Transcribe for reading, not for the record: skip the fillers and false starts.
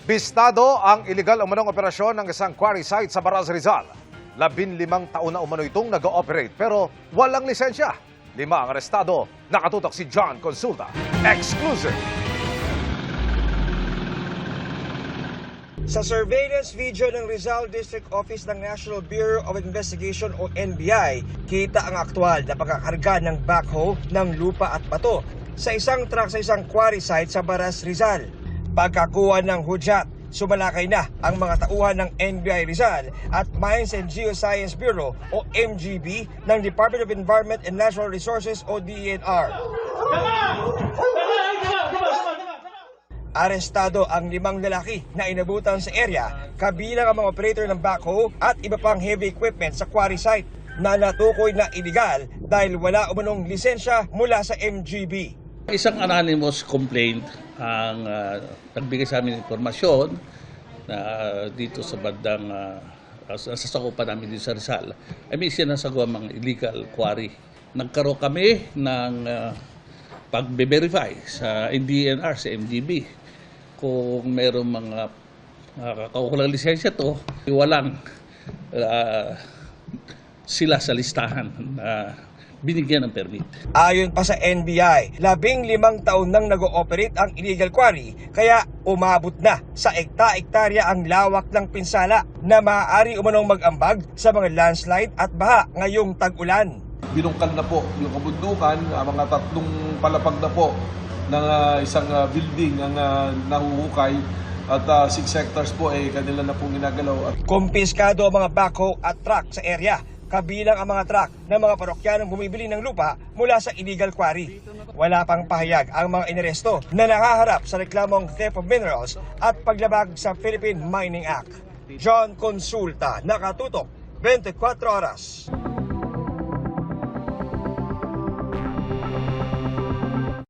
Bistado ang iligal umanong operasyon ng isang quarry site sa Baras, Rizal. 15 taon na umano itong nag-ooperate pero walang lisensya. 5 ang arestado. Nakatutok si John Consulta. Exclusive! Sa surveillance video ng Rizal District Office ng National Bureau of Investigation o NBI, kita ang aktwal na pagkakarga ng backhoe ng lupa at bato sa isang truck sa isang quarry site sa Baras, Rizal. Pagkakuha ng hudyat, sumalakay na ang mga tauhan ng NBI Rizal at Mines and Geoscience Bureau o MGB ng Department of Environment and Natural Resources o DENR. Arestado ang 5 lalaki na inabutan sa area, kabilang ang mga operator ng backhoe at iba pang heavy equipment sa quarry site na natukoy na iligal dahil wala umanong lisensya mula sa MGB. Isang anonymous complaint ang nagbigay sa amin informasyon na dito sa bandang sasakupan namin dito sa Rizal ay may sinasagawa mga illegal quarry. Nagkaroon kami ng pag-verify sa DENR, sa MGB, kung mayroong mga kaukulang lisensya to, walang sila sa listahan na binigyan ng permit. Ayon pa sa NBI, 15 taon nang nag-ooperate ang illegal quarry, kaya umabot na sa ekta-ektarya ang lawak ng pinsala na maaari umanong mag-ambag sa mga landslide at baha ngayong tag-ulan. Binungkal na po yung kabundukan, mga 3 palapag na po ng isang building ang nahuhukay at 6 hectares po ay kanila na pong ginagalaw. Kumpiskado ang mga backhoe at truck sa area, kabilang ang mga truck ng mga parokyanong bumibili ng lupa mula sa illegal quarry. Wala pang pahayag ang mga inaresto na nakaharap sa reklamong theft of minerals at paglabag sa Philippine Mining Act. John Consulta, nakatutok, 24 oras.